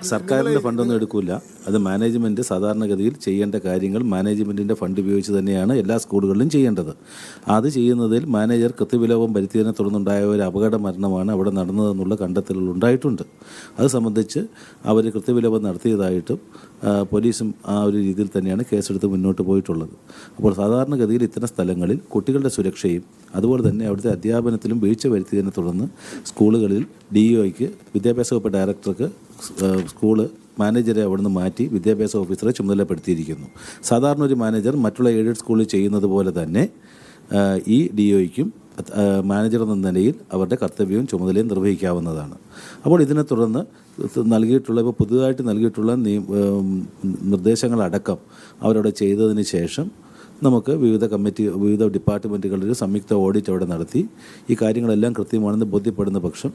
സർക്കാരിൻ്റെ ഫണ്ടൊന്നും എടുക്കില്ല. അത് മാനേജ്മെൻറ്റ് സാധാരണഗതിയിൽ ചെയ്യേണ്ട കാര്യങ്ങൾ മാനേജ്മെൻറ്റിൻ്റെ ഫണ്ട് ഉപയോഗിച്ച് തന്നെയാണ് എല്ലാ സ്കൂളുകളിലും ചെയ്യേണ്ടത്. അത് ചെയ്യുന്നതിൽ മാനേജർ കൃത്യവിലോപം വരുത്തിയതിനെ തുടർന്നുണ്ടായ ഒരു അപകട മരണമാണ് അവിടെ നടന്നതെന്നുള്ള കണ്ടെത്തലുകൾ ഉണ്ടായിട്ടുണ്ട്. അത് സംബന്ധിച്ച് അവർ കൃത്യവിലോപം നടത്തിയതായിട്ടും പോലീസും ആ ഒരു രീതിയിൽ തന്നെയാണ് കേസെടുത്ത് മുന്നോട്ട് പോയിട്ടുള്ളത്. അപ്പോൾ സാധാരണഗതിയിൽ ഇത്തരം സ്ഥലങ്ങളിൽ കുട്ടികളുടെ സുരക്ഷയും അതുപോലെ തന്നെ അവിടുത്തെ അധ്യാപനത്തിലും വീഴ്ച വരുത്തിയതിനെ തുടർന്ന് സ്കൂളുകളിൽ DEOയ്ക്ക് വിദ്യാഭ്യാസ വകുപ്പ് ഡയറക്ടർക്ക് സ്കൂള് മാനേജരെ അവിടുന്ന് മാറ്റി വിദ്യാഭ്യാസ ഓഫീസറെ ചുമതലപ്പെടുത്തിയിരിക്കുന്നു. സാധാരണ ഒരു മാനേജർ മറ്റുള്ള എയ്ഡഡ് സ്കൂളിൽ ചെയ്യുന്നത് പോലെ തന്നെ ഈ DEOയ്ക്കും മാനേജർ എന്ന നിലയിൽ അവരുടെ കർത്തവ്യവും ചുമതലയും നിർവഹിക്കാവുന്നതാണ്. അപ്പോൾ ഇതിനെ തുടർന്ന് നൽകിയിട്ടുള്ള ഇപ്പോൾ പുതുതായിട്ട് നൽകിയിട്ടുള്ള നിർദ്ദേശങ്ങളടക്കം അവരവിടെ ചെയ്തതിന് ശേഷം നമുക്ക് വിവിധ ഡിപ്പാർട്ട്മെൻറ്റുകളുടെ സംയുക്ത ഓഡിറ്റ് അവിടെ നടത്തി ഈ കാര്യങ്ങളെല്ലാം കൃത്യമാണെന്ന് ബോധ്യപ്പെടുന്ന പക്ഷം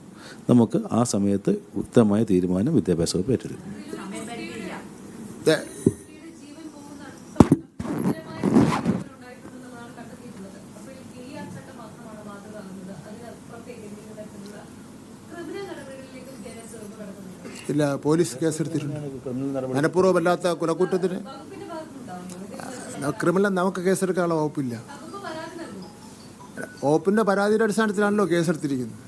നമുക്ക് ആ സമയത്ത് ഉക്തമായ തീരുമാനം വിദ്യാഭ്യാസ വകുപ്പ് ഏറ്റെടുക്കും. ഇല്ല, പോലീസ് കേസെടുത്തിട്ടുണ്ട്. മനഃപൂർവ്വമല്ലാത്ത കൊലക്കുറ്റത്തിന് ക്രിമിനൽ നമുക്ക് കേസെടുക്കാനുള്ള വകുപ്പില്ല. വകുപ്പിൻ്റെ പരാതിയുടെ അടിസ്ഥാനത്തിലാണല്ലോ കേസെടുത്തിരിക്കുന്നത്.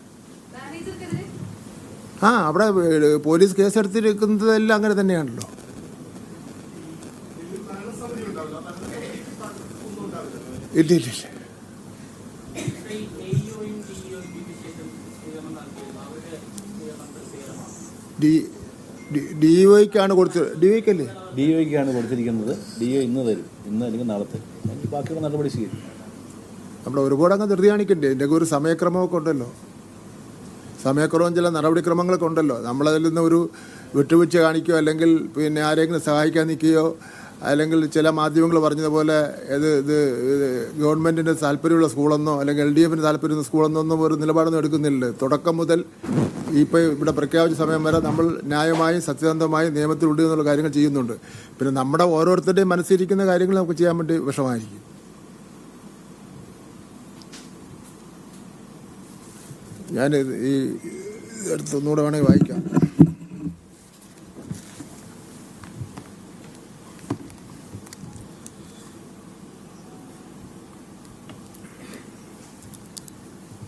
അവിടെ പോലീസ് കേസെടുത്തിരിക്കുന്നതെല്ലാം അങ്ങനെ തന്നെയാണല്ലോ. ഇല്ല DEOയ്ക്കാണ് കൊടുത്തിരിക്കുന്നത്. DEO ഇന്ന് തരും, ഇന്ന് അല്ലെങ്കിൽ നാളെ തരും. ബാക്കിയുള്ള നടപടി സ്വീകരിക്കും. നമ്മൾ ഒരുപാട് അങ്ങ് ധൃതി കാണിക്കണ്ടേ? ഇതിൻ്റെയൊക്കെ ഒരു സമയക്രമമൊക്കെ ഉണ്ടല്ലോ. സമയക്രമവും ചില നടപടിക്രമങ്ങളൊക്കെ ഉണ്ടല്ലോ. നമ്മളതിൽ നിന്ന് ഒരു വിട്ടുവീഴ്ച കാണിക്കുകയോ അല്ലെങ്കിൽ പിന്നെ ആരെങ്കിലും സഹായിക്കാൻ നിൽക്കുകയോ അല്ലെങ്കിൽ ചില മാധ്യമങ്ങൾ പറഞ്ഞതുപോലെ ഇത് ഗവൺമെൻറ്റിൻ്റെ താല്പര്യമുള്ള സ്കൂളെന്നോ അല്ലെങ്കിൽ LDFിന് താല്പര്യമുള്ള സ്കൂളെന്നോ ഒന്നും ഒരു നിലപാടൊന്നും എടുക്കുന്നില്ല. തുടക്കം മുതൽ ഇപ്പോൾ ഇവിടെ പ്രഖ്യാപിച്ച സമയം വരെ നമ്മൾ ന്യായമായും സത്യസന്ധമായും നിയമത്തിലുണ്ട് എന്നുള്ള കാര്യങ്ങൾ ചെയ്യുന്നുണ്ട്. പിന്നെ നമ്മുടെ ഓരോരുത്തരുടെയും മനസ്സിരിക്കുന്ന കാര്യങ്ങൾ നമുക്ക് ചെയ്യാൻ വേണ്ടി വിഷമമായിരിക്കും. ഞാൻ ഈ അടുത്തൊന്നുകൂടെ വേണമെങ്കിൽ വായിക്കാം.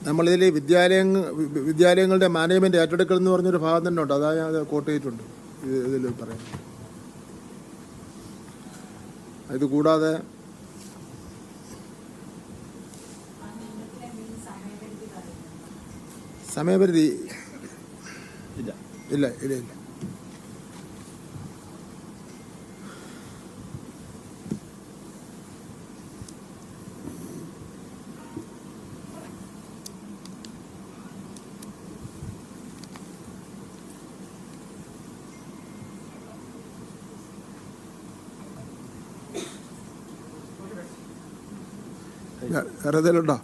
നമ്മളിതിൽ വിദ്യാലയങ്ങളുടെ മാനേജ്മെൻറ്റ് ഏറ്റെടുക്കൽ എന്ന് പറഞ്ഞൊരു ഭാഗം തന്നെ ഉണ്ട്. അതാ ഞാൻ കോട്ട് ചെയ്തിട്ടുണ്ട് ഇതിൽ പറയാം. ഇത് കൂടാതെ സമയപരിധി ഇല്ല. വേറെ എന്തെങ്കിലുണ്ടോ?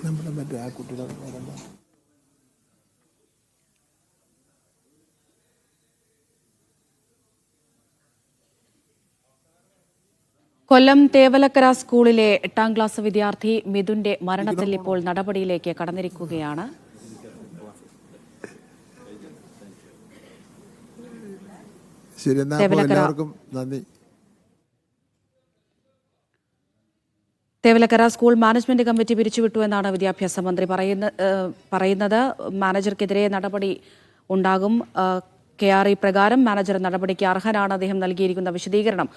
നമ്മുടെ മറ്റേ ആ കുട്ടികളെ കൊല്ലം തേവലക്കര സ്കൂളിലെ 8ാം ക്ലാസ് വിദ്യാർത്ഥി മിഥുന്റെ മരണത്തിൽ ഇപ്പോൾ നടപടിയിലേക്ക് കടന്നിരിക്കുകയാണ്. തേവലക്കര സ്കൂൾ മാനേജ്മെന്റ് കമ്മിറ്റി പിരിച്ചുവിട്ടു എന്നാണ് വിദ്യാഭ്യാസ മന്ത്രി പറയുന്നത്. മാനേജർക്കെതിരെ നടപടി ഉണ്ടാകും. KRE പ്രകാരം മാനേജർ നടപടിക്ക് അർഹനാണ്. അദ്ദേഹം നൽകിയിരിക്കുന്ന വിശദീകരണം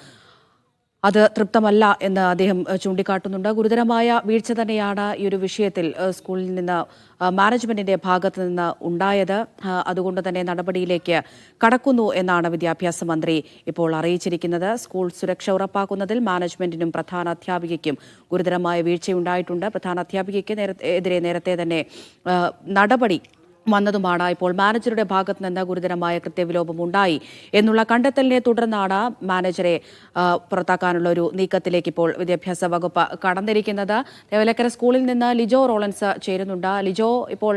അത് തൃപ്തമല്ല എന്ന് അദ്ദേഹം ചൂണ്ടിക്കാട്ടുന്നുണ്ട്. ഗുരുതരമായ വീഴ്ച തന്നെയാണ് ഈ ഒരു വിഷയത്തിൽ സ്കൂളിൽ നിന്ന് മാനേജ്മെന്റിന്റെ ഭാഗത്ത് നിന്ന് ഉണ്ടായത്. അതുകൊണ്ട് തന്നെ നടപടിയിലേക്ക് കടക്കുന്നു എന്നാണ് വിദ്യാഭ്യാസ മന്ത്രി ഇപ്പോൾ അറിയിച്ചിരിക്കുന്നത്. സ്കൂൾ സുരക്ഷ ഉറപ്പാക്കുന്നതിൽ മാനേജ്മെന്റിനും പ്രധാന അധ്യാപികയ്ക്കും ഗുരുതരമായ വീഴ്ചയുണ്ടായിട്ടുണ്ട്. പ്രധാന അധ്യാപികയ്ക്ക് എതിരെ നേരത്തെ തന്നെ നടപടി വന്നതുമാണ്. ഇപ്പോൾ മാനേജറുടെ ഭാഗത്ത് നിന്ന് ഗുരുതരമായ കൃത്യവിലോപം ഉണ്ടായി എന്നുള്ള കണ്ടെത്തലിനെ തുടർന്നാണ് മാനേജറെ പുറത്താക്കാനുള്ള ഒരു നീക്കത്തിലേക്ക് ഇപ്പോൾ വിദ്യാഭ്യാസ വകുപ്പ് കടന്നിരിക്കുന്നത്. തേവലക്കര സ്കൂളിൽ നിന്ന് ലിജോ റോളൻസ് ചേരുന്നുണ്ട്. ലിജോ, ഇപ്പോൾ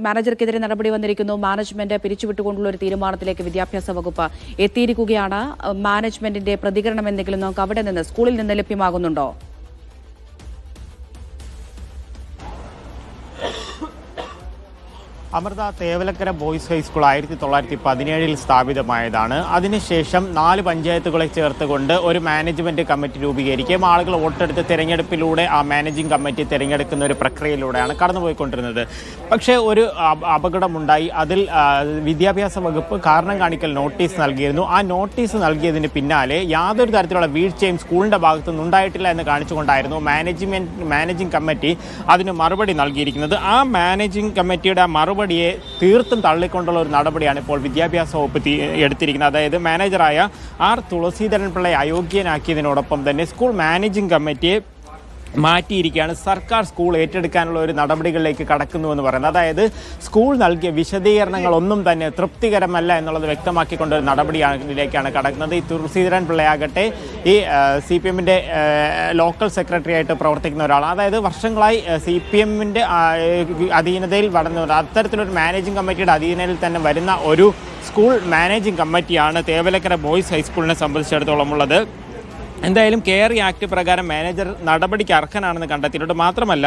മാനേജർക്കെതിരെ നടപടി വന്നിരിക്കുന്നു. മാനേജ്മെന്റ് പിരിച്ചുവിട്ടുകൊണ്ടുള്ള ഒരു തീരുമാനത്തിലേക്ക് വിദ്യാഭ്യാസ വകുപ്പ് എത്തിയിരിക്കുകയാണ്. മാനേജ്മെന്റിന്റെ പ്രതികരണം എന്തെങ്കിലും നമുക്ക് അവിടെ നിന്ന് സ്കൂളിൽ നിന്ന് ലഭ്യമാകുന്നുണ്ടോ? അമൃത, തേവലക്കര ബോയ്സ് ഹൈസ്കൂൾ 1917 സ്ഥാപിതമായതാണ്. അതിനുശേഷം 4 പഞ്ചായത്തുകളെ ചേർത്തുകൊണ്ട് ഒരു മാനേജ്മെന്റ് കമ്മിറ്റി രൂപീകരിക്കുകയും ആളുകൾ വോട്ടെടുത്ത് തിരഞ്ഞെടുപ്പിലൂടെ ആ മാനേജിംഗ് കമ്മിറ്റി തിരഞ്ഞെടുക്കുന്ന ഒരു പ്രക്രിയയിലൂടെയാണ് കടന്നുപോയിക്കൊണ്ടിരുന്നത്. പക്ഷേ ഒരു അപകടമുണ്ടായി. അതിൽ വിദ്യാഭ്യാസ വകുപ്പ് കാരണം കാണിക്കൽ നോട്ടീസ് നൽകിയിരുന്നു. ആ നോട്ടീസ് നൽകിയതിന് പിന്നാലെ യാതൊരു തരത്തിലുള്ള വീഴ്ചയും സ്കൂളിൻ്റെ ഭാഗത്തുനിന്ന് ഉണ്ടായിട്ടില്ല എന്ന് കാണിച്ചുകൊണ്ടായിരുന്നു മാനേജിംഗ് കമ്മിറ്റി അതിന് മറുപടി നൽകിയിരിക്കുന്നത്. ആ മാനേജിംഗ് കമ്മിറ്റിയുടെ മറുപടിയെ തീർത്തും തള്ളിക്കൊണ്ടുള്ള ഒരു നടപടിയാണ് ഇപ്പോൾ വിദ്യാഭ്യാസ വകുപ്പ് എടുത്തിരിക്കുന്നത്. അതായത് മാനേജറായ ആർ തുളസീധരൻ പിള്ളയെ അയോഗ്യനാക്കിയതിനോടൊപ്പം തന്നെ സ്കൂൾ മാനേജിംഗ് കമ്മിറ്റിയെ മാറ്റിയിരിക്കുകയാണ്. സർക്കാർ സ്കൂൾ ഏറ്റെടുക്കാനുള്ള ഒരു നടപടികളിലേക്ക് കടക്കുന്നുവെന്ന് പറയുന്നത്. അതായത് സ്കൂൾ നൽകിയ വിശദീകരണങ്ങളൊന്നും തന്നെ തൃപ്തികരമല്ല എന്നുള്ളത് വ്യക്തമാക്കിക്കൊണ്ടൊരു നടപടിയിലേക്കാണ് കടക്കുന്നത്. ഈ തുളസീധരൻ പിള്ളയാകട്ടെ ഈ CPM-ന്റെ ലോക്കൽ സെക്രട്ടറി ആയിട്ട് പ്രവർത്തിക്കുന്ന ഒരാളാണ്. അതായത് വർഷങ്ങളായി CPM-ന്റെ അധീനതയിൽ വളർന്ന അത്തരത്തിലൊരു മാനേജിംഗ് കമ്മിറ്റിയുടെ അധീനതയിൽ തന്നെ വരുന്ന ഒരു സ്കൂൾ മാനേജിംഗ് കമ്മിറ്റിയാണ് തേവലക്കര ബോയ്സ് ഹൈസ്കൂളിനെ സംബന്ധിച്ചിടത്തോളം ഉള്ളത്. എന്തായാലും കെയറി ആക്ട് പ്രകാരം മാനേജർ നടപടിക്ക് അർഹനാണെന്ന് കണ്ടെത്തിയിട്ടുണ്ട്. മാത്രമല്ല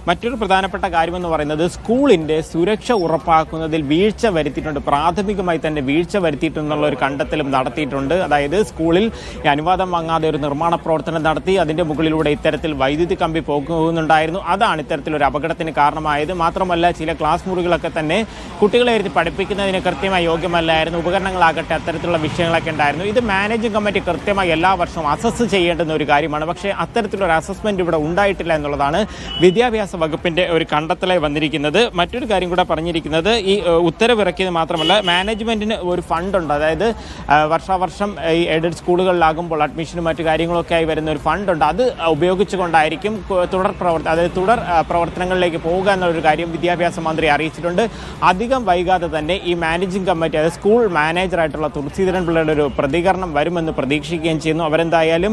മറ്റൊരു പ്രധാനപ്പെട്ട കാര്യമെന്ന് പറയുന്നത് സ്കൂളിൻ്റെ സുരക്ഷ ഉറപ്പാക്കുന്നതിൽ വീഴ്ച വരുത്തിയിട്ടുണ്ട്. പ്രാഥമികമായി തന്നെ വീഴ്ച വരുത്തിയിട്ടുണ്ടെന്നുള്ള ഒരു കണ്ടെത്തലും നടത്തിയിട്ടുണ്ട്. അതായത് സ്കൂളിൽ അനുവാദം വാങ്ങാതെ ഒരു നിർമ്മാണ പ്രവർത്തനം നടത്തി അതിൻ്റെ മുകളിലൂടെ ഇത്തരത്തിൽ വൈദ്യുതി കമ്പി പോകുന്നുണ്ടായിരുന്നു. അതാണ് ഇത്തരത്തിലൊരു അപകടത്തിന് കാരണമായത്. മാത്രമല്ല ചില ക്ലാസ് മുറികളൊക്കെ തന്നെ കുട്ടികളെ ഇരുത്തി പഠിപ്പിക്കുന്നതിന് കൃത്യമായി യോഗ്യമല്ലായിരുന്നു. ഉപകരണങ്ങളാകട്ടെ അത്തരത്തിലുള്ള വിഷയങ്ങളൊക്കെ ഉണ്ടായിരുന്നു. ഇത് മാനേജിംഗ് കമ്മിറ്റി കൃത്യമായി എല്ലാ വർഷവും അസസ് ചെയ്യേണ്ടുന്ന ഒരു കാര്യമാണ്. പക്ഷേ അത്തരത്തിലൊരു അസസ്മെന്റ് ഇവിടെ ഉണ്ടായിട്ടില്ല എന്നുള്ളതാണ് വിദ്യാഭ്യാസ വകുപ്പിന്റെ ഒരു കണ്ടെത്തലായി വന്നിരിക്കുന്നത്. മറ്റൊരു കാര്യം കൂടെ പറഞ്ഞിരിക്കുന്നത്, ഈ ഉത്തരവിറക്കിയത് മാത്രമല്ല മാനേജ്മെന്റിന് ഒരു ഫണ്ടുണ്ട്. അതായത് വർഷാവർഷം ഈ എയ്ഡഡ് സ്കൂളുകളിലാകുമ്പോൾ അഡ്മിഷനും മറ്റു കാര്യങ്ങളൊക്കെ ആയി വരുന്ന ഒരു ഫണ്ടുണ്ട്. അത് ഉപയോഗിച്ചുകൊണ്ടായിരിക്കും തുടർ പ്രവർത്തനങ്ങളിലേക്ക് പോവുക എന്നൊരു കാര്യം വിദ്യാഭ്യാസ മന്ത്രി അറിയിച്ചിട്ടുണ്ട്. അധികം വൈകാതെ തന്നെ ഈ മാനേജിംഗ് കമ്മിറ്റി, അതായത് സ്കൂൾ മാനേജറായിട്ടുള്ള തുളസീധരൻ പിള്ളയുടെ ഒരു പ്രതികരണം വരുമെന്ന് പ്രതീക്ഷിക്കുകയും ചെയ്യുന്നു. അവരെന്തായാലും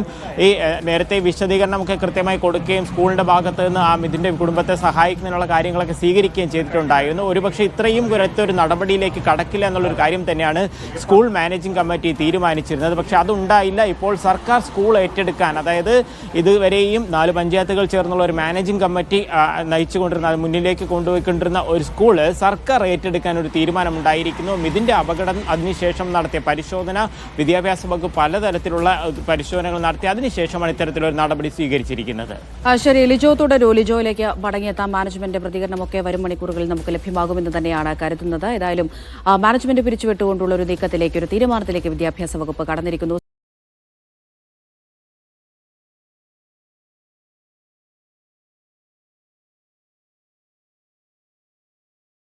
ഈ നേരത്തെ വിശദീകരണമൊക്കെ കൃത്യമായി കൊടുക്കുകയും സ്കൂളിൻ്റെ ഭാഗത്ത് നിന്ന് ഇതിൻ്റെ കുടുംബത്തെ സഹായിക്കുന്നതിനുള്ള കാര്യങ്ങളൊക്കെ സ്വീകരിക്കുകയും ചെയ്തിട്ടുണ്ടായിരുന്നു. ഒരുപക്ഷെ ഇത്രയും ഒരു നടപടിയിലേക്ക് കടക്കില്ല എന്നുള്ളൊരു കാര്യം തന്നെയാണ് സ്കൂൾ മാനേജിംഗ് കമ്മിറ്റി തീരുമാനിച്ചിരുന്നത്. പക്ഷേ അതുണ്ടായില്ല. ഇപ്പോൾ സർക്കാർ സ്കൂൾ ഏറ്റെടുക്കാൻ, അതായത് ഇതുവരെയും 4 പഞ്ചായത്തുകൾ ചേർന്നുള്ള ഒരു മാനേജിംഗ് കമ്മിറ്റി നയിച്ചുകൊണ്ടിരുന്ന, മുന്നിലേക്ക് കൊണ്ടുപോയിക്കൊണ്ടിരുന്ന ഒരു സ്കൂള് സർക്കാർ ഏറ്റെടുക്കാൻ ഒരു തീരുമാനമുണ്ടായിരിക്കുന്നു. ഇതിൻ്റെ അപകടം അതിനുശേഷം നടത്തിയ പരിശോധന, വിദ്യാഭ്യാസ വകുപ്പ് പലതരത്തിലുള്ള പരിശോധനകൾ നടത്തി അതിനുശേഷമാണ് ഇത്തരത്തിലൊരു നടപടി സ്വീകരിച്ചിരിക്കുന്നത്. ശരി, ലിജോ തുടരൂ. ലിജോയിലേക്ക് മടങ്ങിയെത്താം. മാനേജ്മെന്റ് പ്രതികരണമൊക്കെ വരും മണിക്കൂറുകളിൽ നമുക്ക് ലഭ്യമാകുമെന്ന് തന്നെയാണ് കരുതുന്നത്. ഏതായാലും മാനേജ്മെന്റ് പിരിച്ചുവിട്ടുകൊണ്ടുള്ള ഒരു നീക്കത്തിലേക്ക്, ഒരു തീരുമാനത്തിലേക്ക് വിദ്യാഭ്യാസ വകുപ്പ് കടന്നിരിക്കുന്നു.